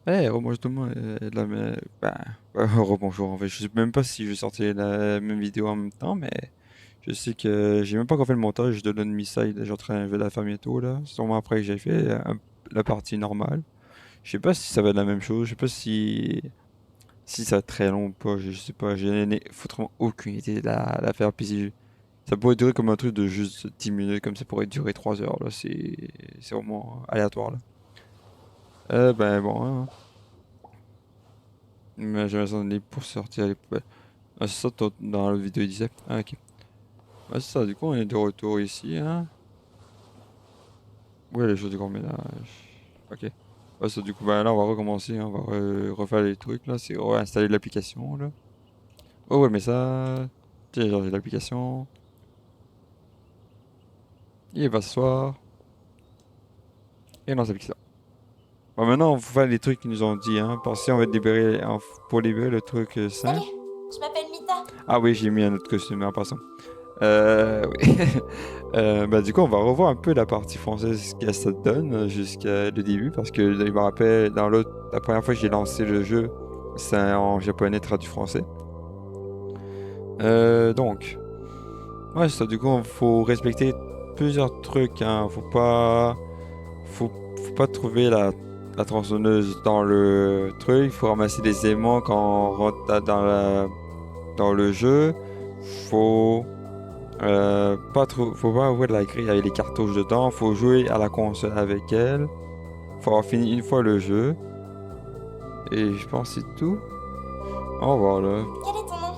Eh, rebonjour tout le monde. Rebonjour. En fait, je sais même pas si je vais sortir la même vidéo en même temps, mais je sais que j'ai même pas encore fait le montage de l'Unmiside. Je vais la faire bientôt, là. Sûrement après que j'ai fait la partie normale. Je sais pas si ça va être la même chose. Je sais pas si ça va être très long ou pas. Je sais pas. J'ai foutrement aucune idée de la faire. Puis ça pourrait durer comme un truc de juste 10 minutes, comme ça pourrait durer 3 heures, là. C'est vraiment aléatoire, là. Ben bon, hein. Mais j'avais besoin de libre pour sortir les poubelles. Ah, c'est ça, dans la vidéo, il disait. Ah, ok. Ah, c'est ça, du coup, on est de retour ici, hein. Ouais, les choses du grand ménage. Ok. Ah, ça, du coup, ben là, on va recommencer, hein, on va refaire les trucs, là. C'est réinstaller l'application, là. Oh, ouais, mais ça. Télécharger l'application. Il va s'asseoir. Et lance l'application. Bon, maintenant, on va faire les trucs qu'ils nous ont dit, hein. Parce que on va libérer, pour libérer le truc simple. Salut, je m'appelle Mita. Ah oui, j'ai mis un autre costume en passant. Oui. Bah, du coup, on va revoir un peu la partie française, ce que ça donne jusqu'à le début, parce que je me rappelle, la première fois que j'ai lancé le jeu, c'est en japonais traduit français. Donc, ouais, c'est ça. Du coup, il faut respecter plusieurs trucs, hein. Faut pas trouver la tronçonneuse dans le truc. Il faut ramasser des aimants quand on rentre dans le jeu. Faut pas trop, faut pas ouvrir la grille avec les cartouches dedans. Faut jouer à la console avec elle. Faut avoir fini une fois le jeu. Et je pense que c'est tout. On va voir là. Quel est ton nom?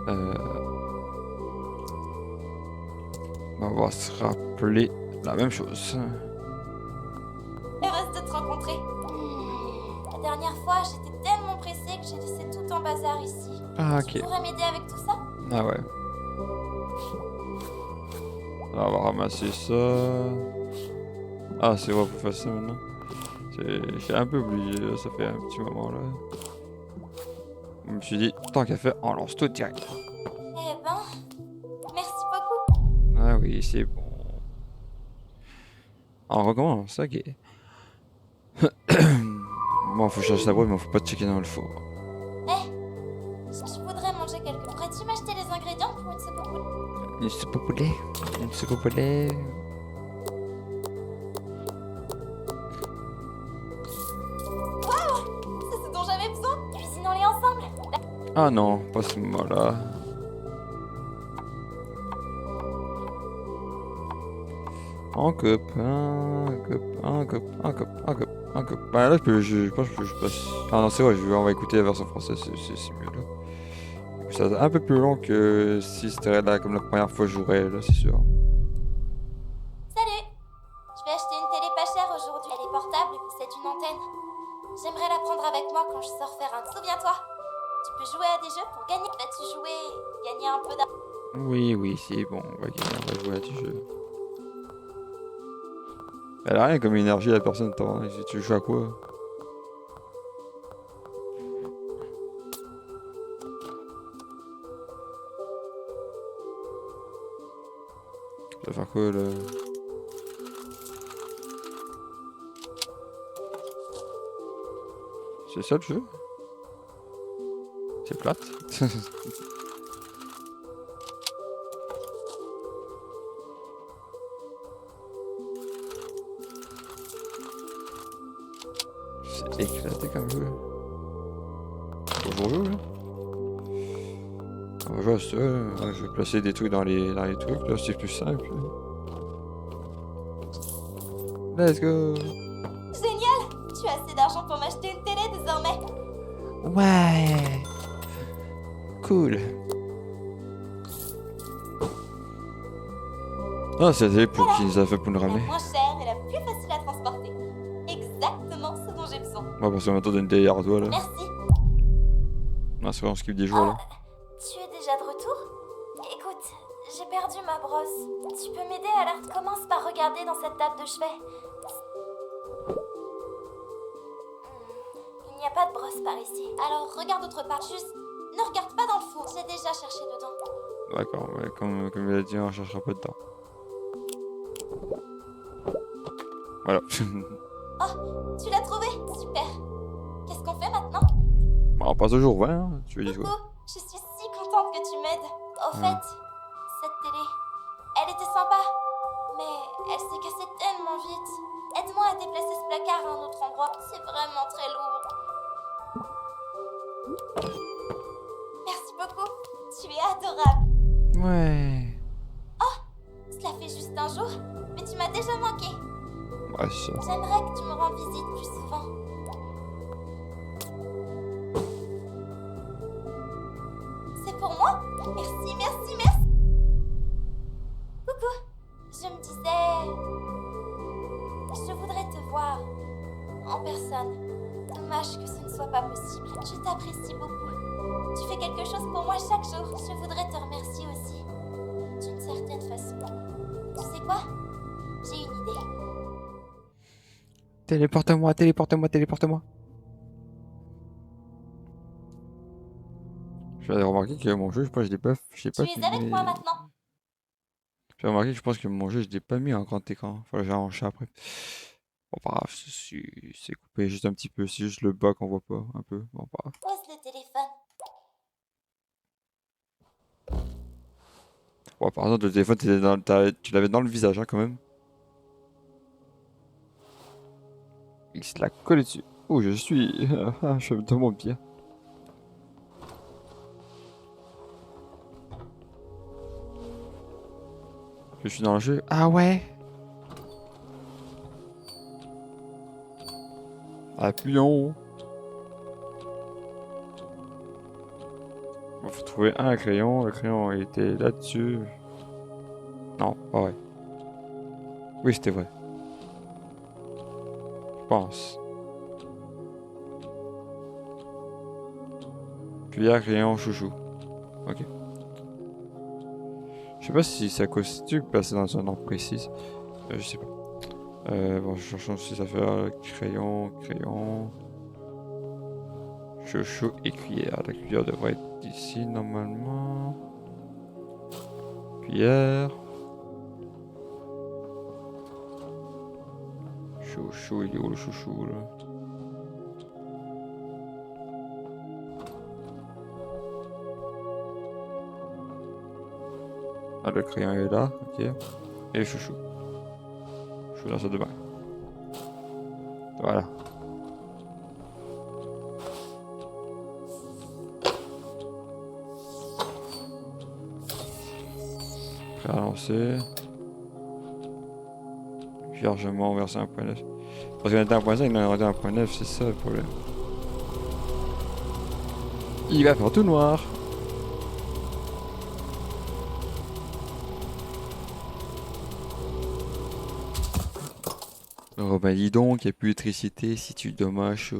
Euh, on va se rappeler la même chose. Heureuse de te rencontrer. La dernière fois, j'étais tellement pressée que j'ai laissé tout en bazar ici. Ah, Tu ok. pourrais m'aider avec tout ça? Ah ouais. Là, on va ramasser ça. Ah, c'est vrai, faut faire ça maintenant. J'ai un peu oublié, là, ça fait un petit moment là. Je me suis dit, tant qu'à faire, on lance tout direct. Eh ben, merci beaucoup. Ah oui, c'est bon. On recommence, ok. Bon, faut chercher la boîte, mais faut pas checker dans le four. Eh, je voudrais manger quelque. Pourrais-tu m'acheter les ingrédients pour une soupe au poulet? Une soupe au poulet. Une soupe au poulet. Waouh, c'est ce dont j'avais besoin. Cuisinons-les ensemble. Ah non, pas ce moment-là. Un coupe, un coupe, un coupe, un coupe, un coupe, un coupe. Bah là, je pense que je passe. Ah non, c'est vrai, on va écouter la version française, c'est mieux là. C'est un peu plus long que si c'était là comme la première fois que je jouerais, là, c'est sûr. Salut. Je vais acheter une télé pas chère aujourd'hui. Elle est portable et possède une antenne. J'aimerais la prendre avec moi quand je sors faire un. Souviens-toi, tu peux jouer à des jeux pour gagner. Vas-tu jouer et gagner un peu d'argent? Oui, oui, c'est bon, on va jouer à du jeu. Elle a rien comme énergie, la personne, attends, tu joues à quoi? Tu vas faire quoi là? C'est ça le jeu? C'est plate. C'est éclaté comme jeu. Bonjour là. On va jouer à ça. Je vais placer des trucs dans les trucs. Là, c'est plus simple. Let's go. Génial. Tu as assez d'argent pour m'acheter une télé désormais. Ouais. Cool. Ah, c'est pour qui nous a fait pour nous La ramener. moins chère et la plus facile à transporter. Exactement ce dont j'ai besoin. Ouais, parce qu'on attend d'une télé ardoise là. Merci. Ah, c'est vrai, on skip des jours là. Tu es déjà de retour? Écoute, j'ai perdu ma brosse. Tu peux m'aider alors? Commence par regarder dans cette table de chevet. Il n'y a pas de brosse par ici. Alors regarde autre part. Juste, ne regarde pas dans le four. J'ai déjà cherché dedans. D'accord, ouais, comme il a dit, on cherchera pas de temps. Voilà. Oh, Tu l'as trouvé? Super. Qu'est-ce qu'on fait maintenant? Bon, on passe au jour 20, hein. Tu veux dire quoi? Coucou, je suis si contente que tu m'aides. Au Ah. fait, cette télé, elle était sympa, mais elle s'est cassée tellement vite. Aide-moi à déplacer ce placard à un autre endroit. C'est vraiment très lourd. Merci beaucoup. Tu es adorable. Ouais. Cela fait juste un jour, mais tu m'as déjà manqué. Ouais, c'est ça. J'aimerais que tu me rendes visite plus souvent. C'est pour moi? Merci, merci, merci. Coucou. Je me disais... Je voudrais te voir en personne. Dommage que ce ne soit pas possible. Je t'apprécie beaucoup. Tu fais quelque chose pour moi chaque jour. Je voudrais te remercier aussi. D'une certaine façon. Tu sais quoi? J'ai une idée. Téléporte-moi, téléporte-moi, téléporte-moi. J'ai remarqué que mon jeu, je pense que je l'ai pas Tu es avec moi maintenant. J'ai remarqué que je pense que mon jeu, je l'ai pas mis en grand écran. Faut que j'arrange après. Bon, pas grave, c'est coupé juste un petit peu. C'est juste le bas qu'on voit pas, un peu. Bon, pas grave. Pose le téléphone. Bon, par exemple, le téléphone, tu l'avais dans le visage, hein, quand même. Il se l'a collé dessus. Oh, je suis... je me demande bien. Je suis dans le jeu. Ah ouais. Appuyons. Il faut trouver un crayon. Le crayon était là-dessus. Non, pas vrai. Oui, c'était vrai. Je pense. Cuillère, crayon, chouchou. Ok. Je sais pas si ça constitue passer dans un ordre précis. Je sais pas. Bon, je cherche aussi ça fait crayon, crayon. Chouchou et cuillère. La cuillère devrait être ici normalement. Cuillère. Chouchou, il est où le chouchou là? Ah, le crayon est là, ok. Et le chouchou. Je vais dans ça de bain. Voilà. Prêt à lancer. Chargement verser 1.9. Parce qu'on était à 1.5, il en était à 1.9, c'est ça le problème. Il va faire tout noir. Oh bah dis donc, il n'y a plus d'électricité, si tu dommage.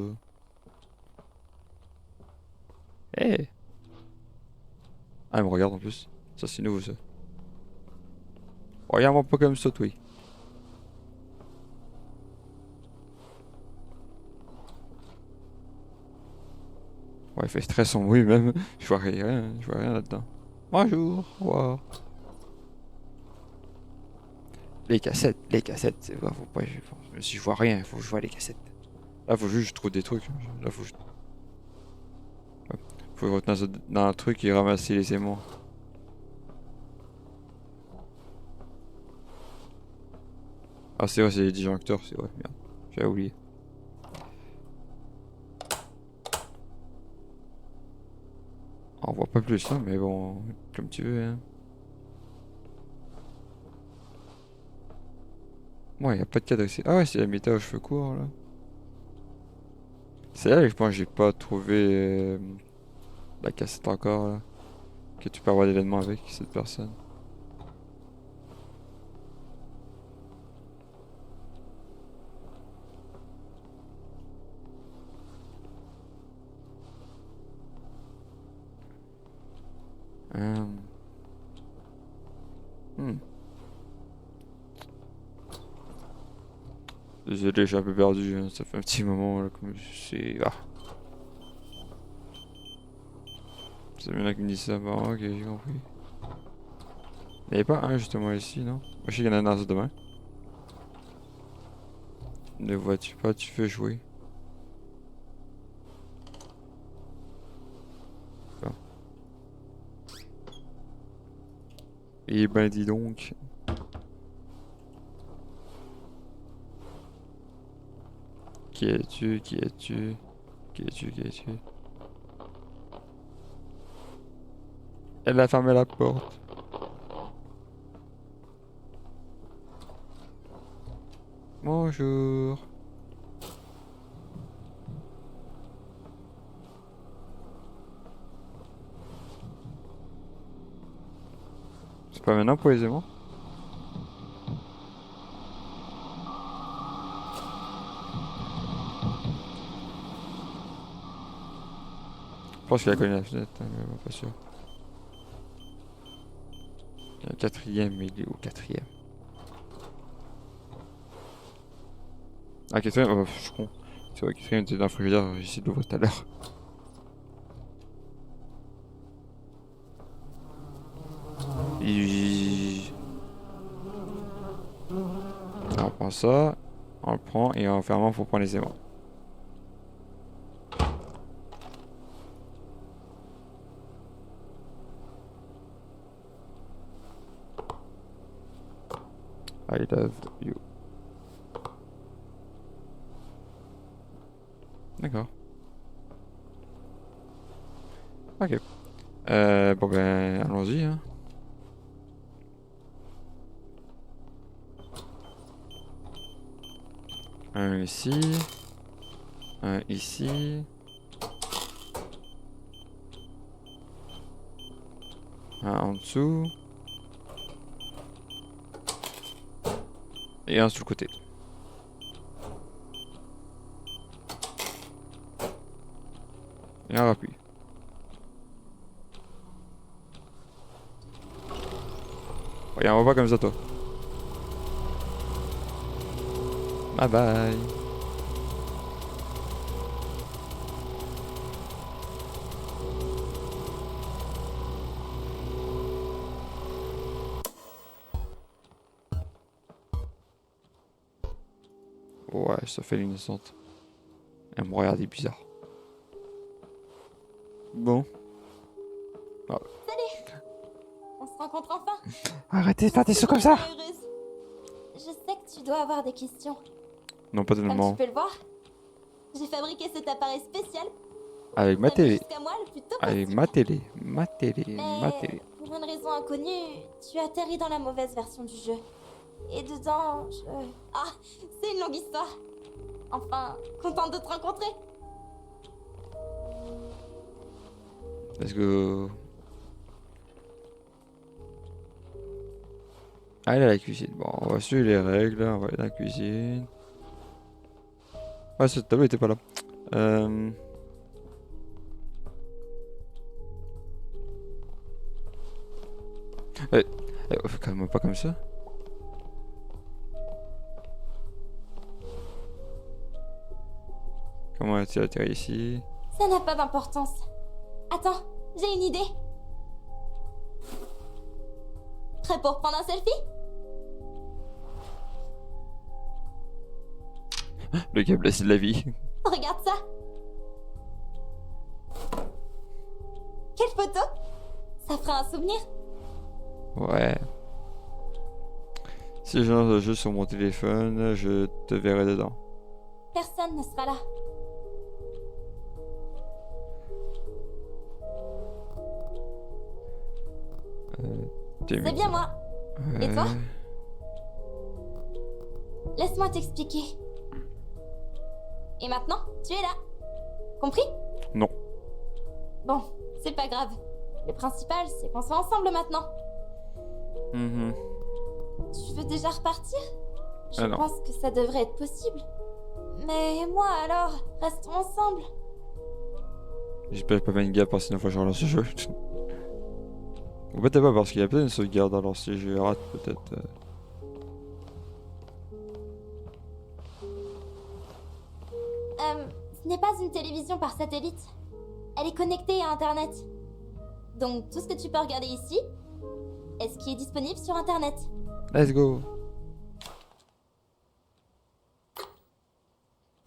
Eh. Ah, il me regarde en plus. Ça c'est nouveau ça. Regarde-moi pas comme ça, toi. Ouais, il fait très sombre, oui, même. Je vois rien là-dedans. Bonjour, au revoir. Les cassettes, c'est vrai, faut pas. Si je vois rien, faut que je vois les cassettes. Là, faut juste que je trouve des trucs. Là, faut que je. Ouais. Faut que je retourne dans un truc et ramasser les aimants. Ah, c'est vrai, c'est les disjoncteurs, c'est vrai, merde. J'avais oublié. On voit pas plus, hein, mais bon, comme tu veux, hein. Ouais, y a pas de cadre ici. Ah ouais, c'est la méta aux cheveux courts, là. C'est là que je pense que j'ai pas trouvé la cassette encore, là. Que tu peux avoir l'événement avec cette personne. Hum. Hmm. Désolé, je suis un peu perdu, hein. Ça fait un petit moment, là, comme c'est... Ah. C'est bien qui me dit ça. Bon, ok, j'ai compris. Il n'y avait pas un justement ici, non? Moi, je sais qu'il y en a un dans ça demain. Ne vois-tu pas, tu veux jouer. Bon. Et ben dis donc. Qui es-tu? Qui es-tu? Qui es-tu? Qui es-tu? Elle a fermé la porte. Bonjour. C'est pas maintenant pour les aimants? Je pense qu'il a cogné la fenêtre, hein, mais bon, pas sûr. Il y a un quatrième, mais il est où quatrième? Ah, quatrième, oh, je suis con. C'est vrai, quatrième était dans le frigidaire, j'ai essayé de l'ouvrir tout à l'heure. Et... On prend ça, on le prend et en fermant, faut prendre les aimants. I love you. D'accord. Ok. Bon ben, allons-y, hein. Un ici. Un ici. Un en dessous. Et un sur le côté. Et un appui. Regarde, on va pas comme ça, toi. Bye bye. Ouais, ça fait l'innocente. Elle me regardait bizarre. Bon. Ah. Salut! On se rencontre enfin! Arrêtez de faire des sauts comme ça! Heureuse. Je sais que tu dois avoir des questions. Non, pas Comme tellement. tu peux le voir, j'ai fabriqué cet appareil spécial Avec ma pour venir télé. jusqu'à moi le plus tôt Avec possible. ma télé. Ma télé. Ma Mais télé. pour une raison inconnue, tu atterris dans la mauvaise version du jeu. Et dedans, Ah, c'est une longue histoire. Enfin, contente de te rencontrer. Let's go. Allez à la cuisine. Bon, on va suivre les règles. On va aller à la cuisine. Ah, cette table était pas là. Faut quand même pas comme ça. Comment as-tu atterri ici? Ça n'a pas d'importance. Attends, j'ai une idée. Prêt pour prendre un selfie? Le câble, c'est de la vie. Regarde ça. Quelle photo? Ça fera un souvenir. Ouais. Si je lance le jeu sur mon téléphone, je te verrai dedans. Personne ne sera là. C'est bien moi. Et toi? Laisse-moi t'expliquer. Et maintenant, tu es là. Compris? Non. Bon, c'est pas grave. Le principal, c'est qu'on soit ensemble maintenant. Tu veux déjà repartir? Je pense que ça devrait être possible. Mais moi alors, restons ensemble. J'espère pas une gaffe parce que sinon faut que je relance le jeu. Ou peut-être pas parce qu'il y a peut-être une sauvegarde alors si je rate peut-être. Ce n'est pas une télévision par satellite. Elle est connectée à Internet. Donc tout ce que tu peux regarder ici est ce qui est disponible sur Internet. Let's go.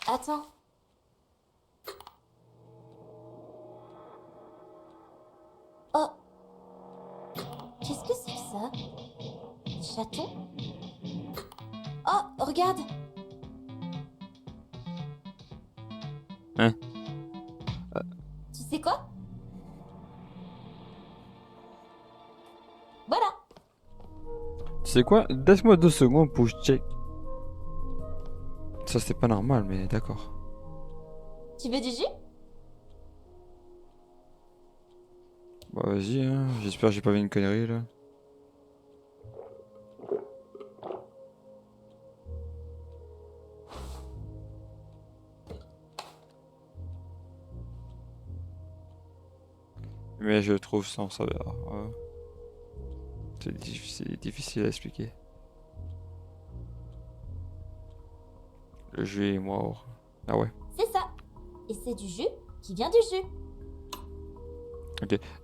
Attends. Oh. Qu'est-ce que c'est que ça? Des chatons? Oh, regarde. Hein? Tu sais quoi? Voilà. Tu sais quoi? Laisse-moi 2 secondes pour que je check. Ça, c'est pas normal, mais d'accord. Tu veux du jus? Bah, vas-y, hein. J'espère que j'ai pas vu une connerie, là. Mais je trouve sans saveur. Ouais. C'est difficile à expliquer. Le jus est mort. Ah ouais. C'est ça. Et c'est du jus qui vient du jus.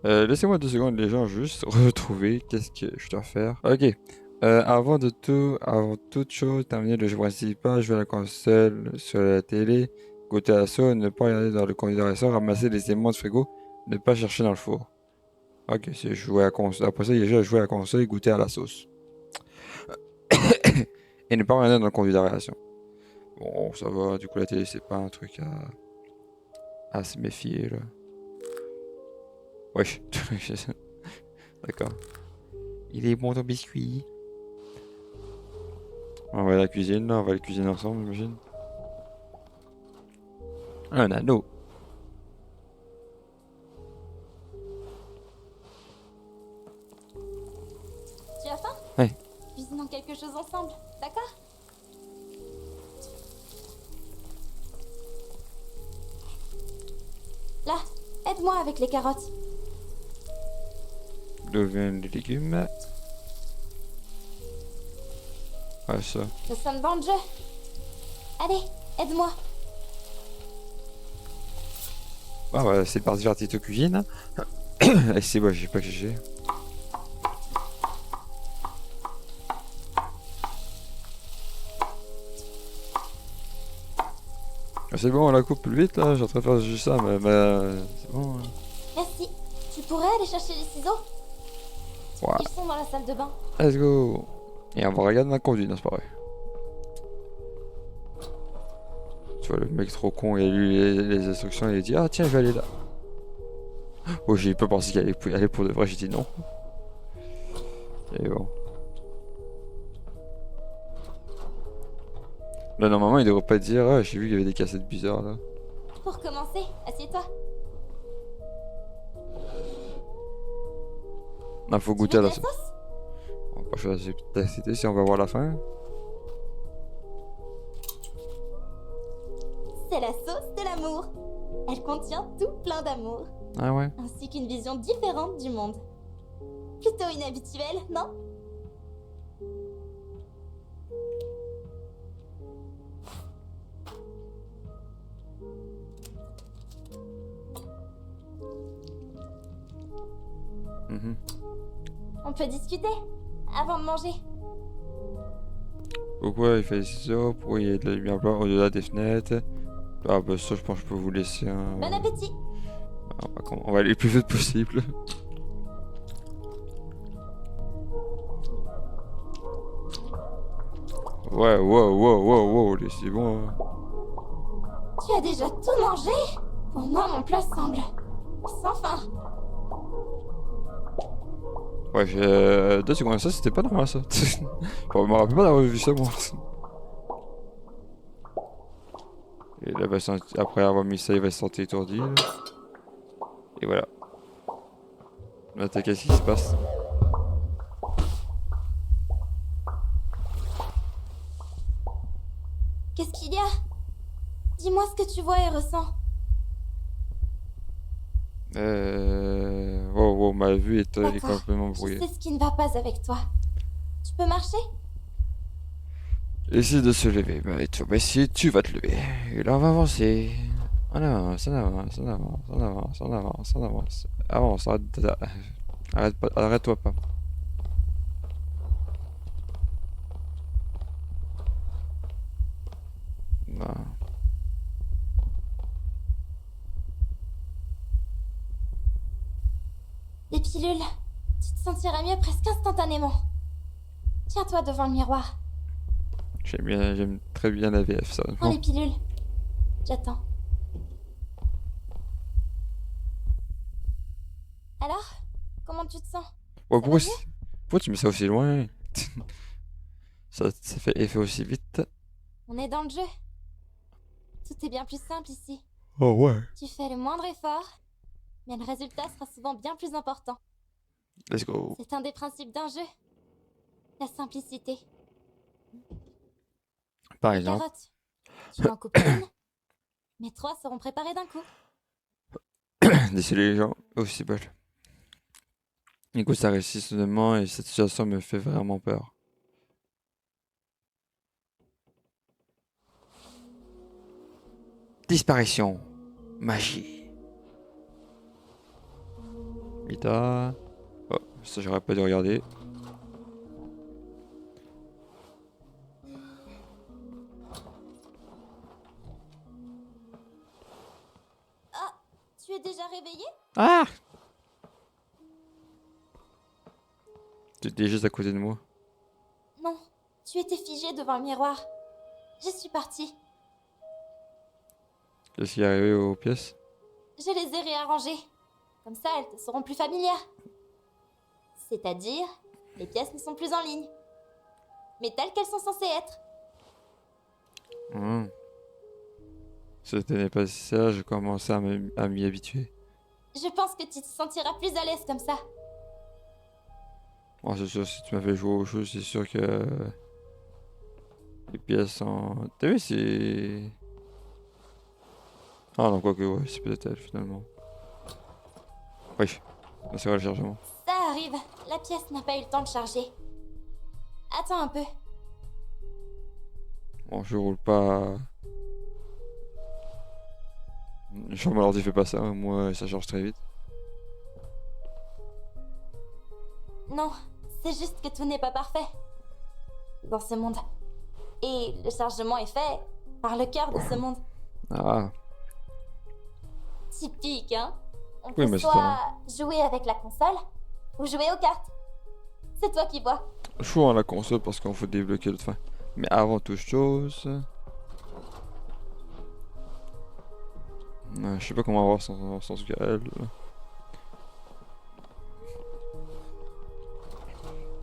Laissez-moi 2 secondes, les gens, juste retrouver qu'est-ce que je dois faire. Ok. Avant toute chose, terminer le jeu principal, jouer à la console, sur la télé, goûter à la sauce, ne pas regarder dans le congélateur, ramasser les éléments de frigo, ne pas chercher dans le four. Ok, c'est jouer à la console. Après ça, il y a juste à jouer à la console et goûter à la sauce. Et ne pas regarder dans le congélateur. Bon, ça va, du coup la télé c'est pas un truc à se méfier là. Wesh. D'accord. Il est bon ton biscuit. On va à la cuisine là, on va la cuisiner ensemble, j'imagine. Un anneau. Tu as faim? Ouais. Cuisinons quelque chose ensemble, d'accord? Là, aide-moi avec les carottes. D'où viennent les légumes? Ouais, ça. Nous sommes dans le jeu. Allez, aide-moi. Ah ouais, c'est parti faire Tito cuisine. Et c'est bon, j'ai pas que j'ai. Ah, c'est bon, on la coupe plus vite là, j'ai en train de faire juste ça, mais c'est bon. Hein. Merci. Tu pourrais aller chercher les ciseaux? Ouais. Ils sont dans la salle de bain. Let's go. Et on va regarder ma conduite, non, c'est pas vrai. Tu vois, le mec trop con, il a lu les instructions et il a dit ah tiens, je vais aller là. Oh, j'ai pas pensé qu'elle allait aller pour de vrai, j'ai dit non. Et bon. Là, normalement, il devrait pas dire ah, j'ai vu qu'il y avait des cassettes bizarres là. Pour commencer, assieds-toi. Non, faut Tu goûter à veux la de sauce. la sauce? On va pas choisir d'activité si on va voir la fin. C'est la sauce de l'amour. Elle contient tout plein d'amour, Ah ouais. ainsi qu'une vision différente du monde. Plutôt inhabituelle, non? Mhm. On peut discuter avant de manger. Pourquoi il fait ça? Pourquoi il y a de la lumière blanche au-delà des fenêtres? Ah bah ça, je pense que je peux vous laisser un... Bon appétit. On va aller le plus vite possible. Ouais, wow, c'est bon. Hein. Tu as déjà tout mangé? Pour moi, mon plat semble sans fin. Ouais, j'ai 2 secondes, ça c'était pas normal ça. Je me rappelle pas d'avoir vu ça moi. Et là, après avoir mis ça, il va se sentir étourdi. Là. Et voilà. Attends, qu'est-ce qui se passe? Qu'est-ce qu'il y a? Dis-moi ce que tu vois et ressens. Wow, ma vue est D'accord. complètement Je brouillée. sais ce qui ne va pas avec toi. Tu peux marcher? Essaye de se lever. Bah, tu vas essayer, tu vas te lever. Et là, on va avancer. On avance, on avance, on avance, on avance, on avance, on avance. Avance, arrête-toi pas. Non. pilules. Tu te sentiras mieux presque instantanément. Tiens-toi devant le miroir. J'aime très bien la VF, ça. Prends les pilules. J'attends. Alors, comment tu te sens? Ouais, Ça va mieux? pourquoi tu mets ça aussi loin? Ça fait effet aussi vite. On est dans le jeu. Tout est bien plus simple ici. Oh ouais. Tu fais le moindre effort, mais le résultat sera souvent bien plus important. Let's go. C'est un des principes d'un jeu. La simplicité. Par Les exemple. carottes. Tu m'en coupes une, mais 3 seront préparées d'un coup. Désolé les gens. Aussi bol. Écoute, ça réussit soudainement et cette situation me fait vraiment peur. Disparition. Magie. Vita. Oh, ça j'aurais pas dû regarder. Ah, tu es déjà réveillé? Ah! Tu étais juste à côté de moi. Non, tu étais figé devant le miroir. Je suis partie. Qu'est-ce qui est arrivé aux pièces? Je les ai réarrangées. Comme ça, elles te seront plus familières. C'est-à-dire, les pièces ne sont plus en ligne. Mais telles qu'elles sont censées être. C'était pas ça, je commençais à m'y habituer. Je pense que tu te sentiras plus à l'aise comme ça. Bon, c'est sûr, si tu m'as fait jouer au jeu, c'est sûr que les pièces sont... T'as vu, c'est... Ah non, quoique, ouais, c'est peut-être elle, finalement. Oui, c'est vrai le chargement. Ça arrive, la pièce n'a pas eu le temps de charger. Attends un peu. Bon, je roule pas... Genre, mon ordi fait pas ça, moi, ça charge très vite. Non, c'est juste que tout n'est pas parfait. Dans ce monde. Et le chargement est fait par le cœur de ce monde. Ah, Typique, hein? On Oui, peut mais c'est soit jouer avec la console ou jouer aux cartes. C'est toi qui vois. je joue à la console parce qu'on faut débloquer le fin. Mais avant toute chose... Je sais pas comment avoir sans Gaël.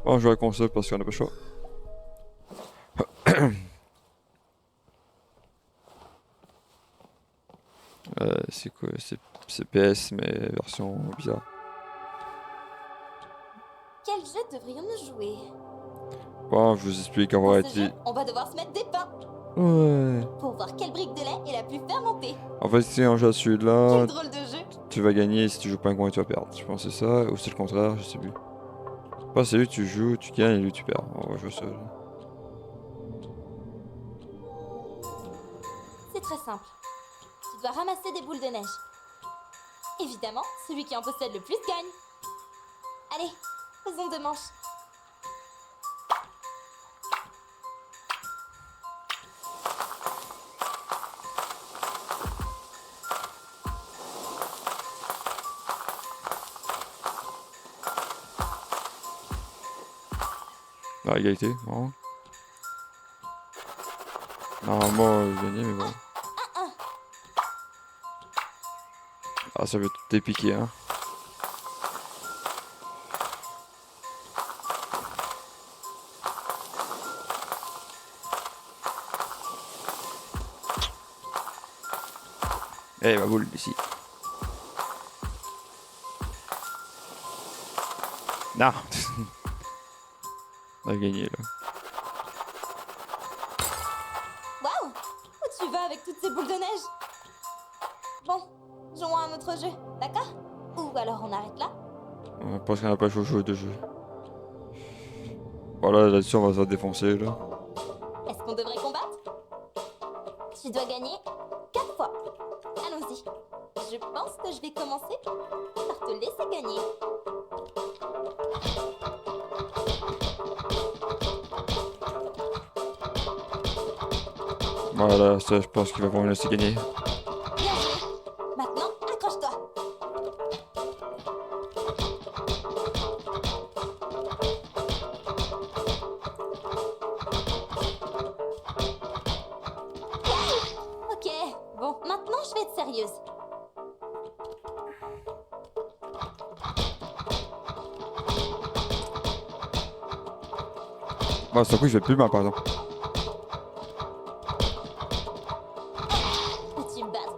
Bon, je joue à la console parce qu'on a pas le choix. C'est quoi? C'est PS, mais version bizarre. Quel jeu devrions-nous jouer? Bon, je vous explique en Dans ce vrai. jeu, on va devoir se mettre des pains Ouais. pour voir quelle brique de lait est la plus fermentée. En fait, si on joue à celui-là, Quel drôle de jeu! tu vas gagner. Si tu joues pas un coin, tu vas perdre. Je pense que c'est ça. Ou c'est le contraire, je sais plus. Pas c'est lui tu joues, tu gagnes et lui tu perds. On va jouer ça. C'est très simple. Tu dois ramasser des boules de neige. Évidemment, celui qui en possède le plus gagne. Allez, faisons 2 manches. Ah, égalité, bon. Normalement, gagner, mais bon. Ah, ça veut tout dépiquer, hein. Eh, ma boule, ici. Non. On a gagné, là. Waouh! Où tu vas avec toutes ces boules de neige? Bon, jouons à un autre jeu, d'accord? Ou alors on arrête là? Parce qu'on n'a pas le choix de jouer de jeu. Voilà, là-dessus, on va se faire défoncer, là. Est-ce qu'on devrait combattre? Tu dois gagner 4 fois. Allons-y. Je pense que je vais commencer par te laisser gagner. Voilà, ça, je pense qu'il va vraiment me laisser gagner. Bien joué. Maintenant, accroche-toi. Bon, maintenant je vais être sérieuse. Bon, sur le coup, je vais plus mal, par exemple. Peux-tu me battre?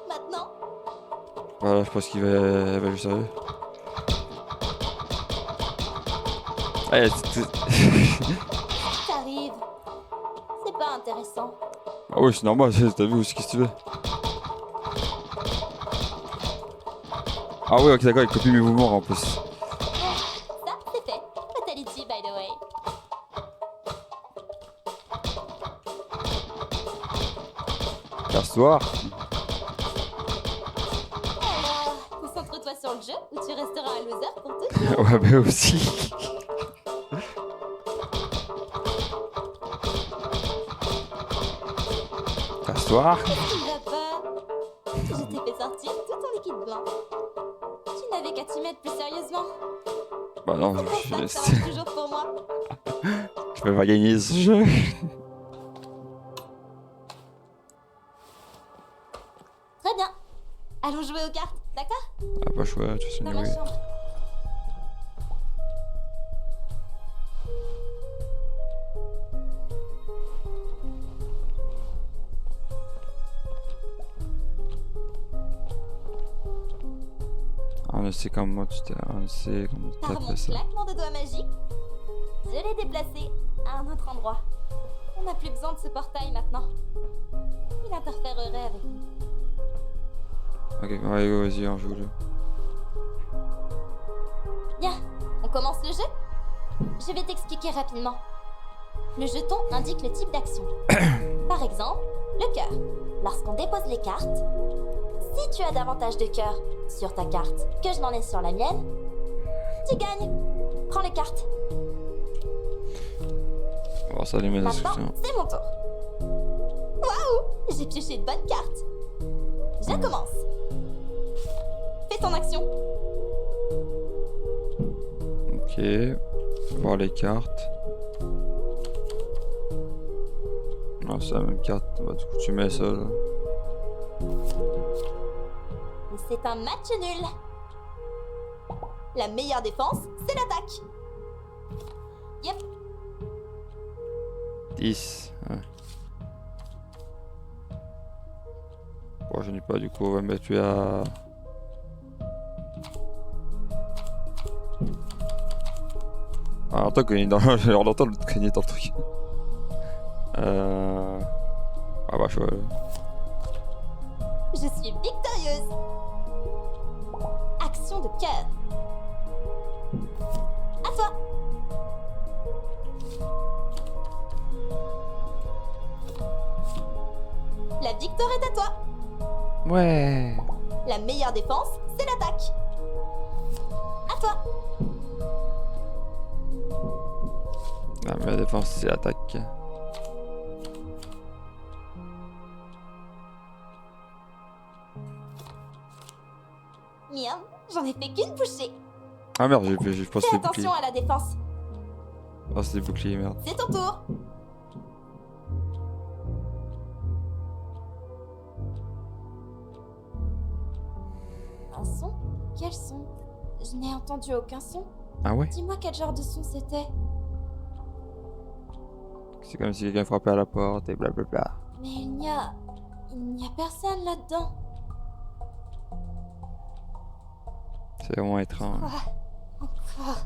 Maintenant? Voilà, je pense qu'il va juste arriver. Allez, T'arrives. C'est pas intéressant. Ah oui, c'est normal, t'as vu aussi, qu'est-ce que tu veux. Ah oui, ok, d'accord, il copie mes mouvements en plus. Ça, c'est fait. Fatality, by the way. Casse-toi. Alors, concentre-toi sur le jeu ou tu resteras un loser pour toujours. Ouais, bah aussi. Casse-toi. Qu'est-ce qui ne va pas? Je t'ai fait sortir tout ton liquide blanc. Tu n'avais qu'à t'y mettre plus sérieusement. Bah non, C'est pour ça je que ça marche toujours pour moi. je peux pas gagner ce jeu. Très bien. Allons jouer aux cartes, d'accord? Ah, pas choix, de toute façon, Dans ma oui. chambre. On sait comment on sait comment tu Par mon t'appelles ça. claquement de doigts magique, je l'ai déplacé à un autre endroit. On n'a plus besoin de ce portail maintenant. Il interférerait avec nous. Ok, ouais, vas-y, on joue le. Bien, on commence le jeu? Je vais t'expliquer rapidement. Le jeton indique le type d'action. Par exemple, le cœur. Lorsqu'on dépose les cartes, si tu as davantage de cœurs sur ta carte que je n'en ai sur la mienne, tu gagnes. Prends les cartes. Bon, ça les met dans Maintenant, description. c'est mon tour. Waouh! J'ai pioché de bonnes cartes. Je commence. Fais ton action. Ok. Voir les cartes. Non, c'est la même carte. Bah, du coup, tu mets ça là. Et c'est un match nul. La meilleure défense, c'est l'attaque. Yep. 10. Ouais. Bon, je n'ai pas, du coup, on va mettre lui à. Ah, on entend qu'on est dans. On entend l'autre cogner dans le truc. Ah bah, je vois. Je suis victorieuse. Action de cœur. À toi. La victoire est à toi. Ouais. La meilleure défense, c'est l'attaque. À toi. La meilleure défense, c'est l'attaque. Merde, j'en ai fait qu'une bouchée. Ah merde, j'ai pensé Fais les boucliers. attention à la défense. Ah, c'est des boucliers, merde. C'est ton tour. Un son? Quel son? Je n'ai entendu aucun son. Ah ouais? Dis-moi quel genre de son c'était. C'est comme si quelqu'un frappait à la porte et blablabla. Mais il n'y a personne là-dedans. C'est vraiment étrange. Encore.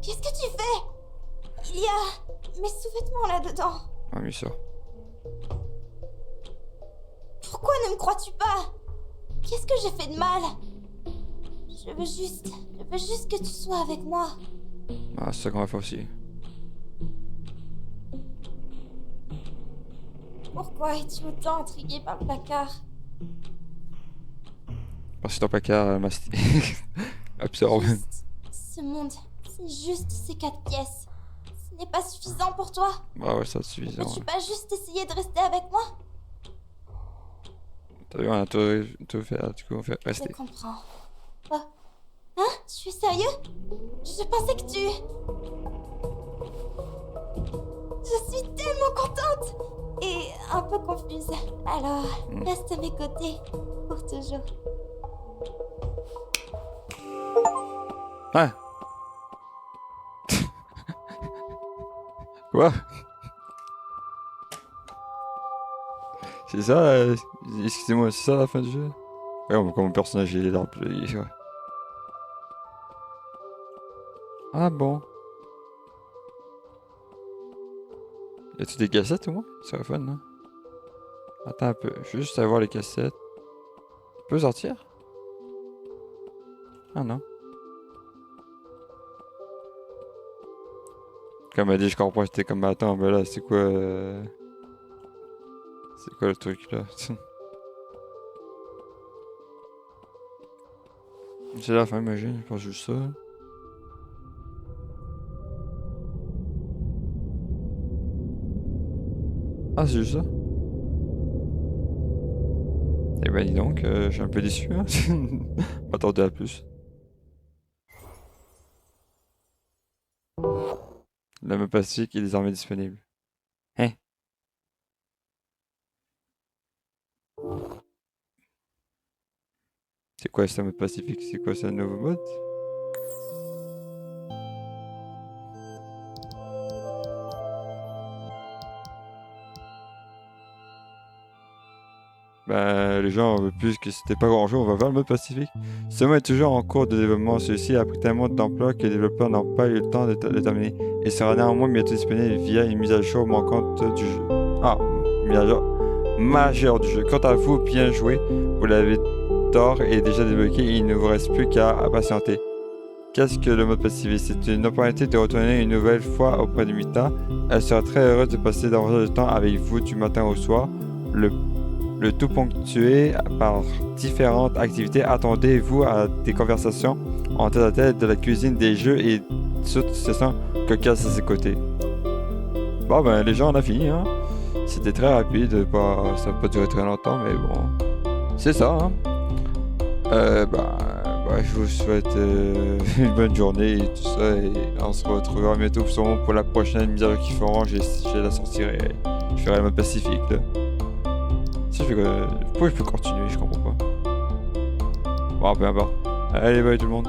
Qu'est-ce que tu fais? Il y a mes sous-vêtements là-dedans. Ah, mais ça. Pourquoi ne me crois-tu pas? Qu'est-ce que j'ai fait de mal? Je veux juste que tu sois avec moi. Ah, c'est ça qu'on va faire aussi. Pourquoi es-tu autant intrigué par le placard? Parce que ton placard absorbe. Juste ce monde, c'est juste ces 4 pièces. Ce n'est pas suffisant pour toi? Ah ouais, ça suffit. Peux-tu pas juste essayer de rester avec moi? T'as vu, on a tout fait, du coup, on fait Je rester. comprends. Oh. Hein? Tu es sérieux? Je pensais que tu... Je suis tellement contente et un peu confuse. Alors, reste à mes côtés pour toujours. Ah. Quoi? C'est ça, excusez-moi, c'est ça la fin du jeu? Ouais, comme mon personnage il est là, ouais. Ah bon? Y a-tu des cassettes au moins? Ça serait fun, non? Attends un peu, je veux juste savoir les cassettes. Tu peux sortir? Ah non. Comme elle dit, je comprends, j'étais comme, attends, mais là, c'est quoi... C'est quoi le truc là? C'est la fin, imagine, je pense juste ça. Ah, c'est juste ça? Eh ben dis donc, je suis un peu déçu, hein. M'attendais à plus. La map pacifique est désormais disponible. Hein? C'est quoi ça, mode pacifique? C'est quoi ça, un nouveau mode? Bah, les gens veulent plus que c'était pas grand chose, on va voir le mode pacifique. Ce mode est toujours en cours de développement, celui-ci a pris tellement d'ampleur que les développeurs n'ont pas eu le temps de le terminer et sera néanmoins bientôt disponible via une mise à jour manquante du jeu. Ah, mise à jour majeure du jeu. Quant à vous, bien joué, vous l'avez tort et déjà débloqué et il ne vous reste plus qu'à patienter. Qu'est-ce que le mode pacifique? C'est une opportunité de retourner une nouvelle fois auprès de Mita. Elle sera très heureuse de passer davantage de temps avec vous du matin au soir. Le tout ponctué par différentes activités. Attendez-vous à des conversations en tête à tête, de la cuisine, des jeux et toutes ces sons cocasses à ses côtés. Bon ben les gens on a fini hein. C'était très rapide, ça n'a pas duré très longtemps mais bon. C'est ça hein. Je vous souhaite une bonne journée et tout ça et on se retrouvera bientôt sûrement pour la prochaine mise à jour qu'ils feront. Je la sortirai, je ferai le mode pacifique là. Pourquoi je peux continuer, je comprends pas. Bon, peu importe. Allez, bye tout le monde.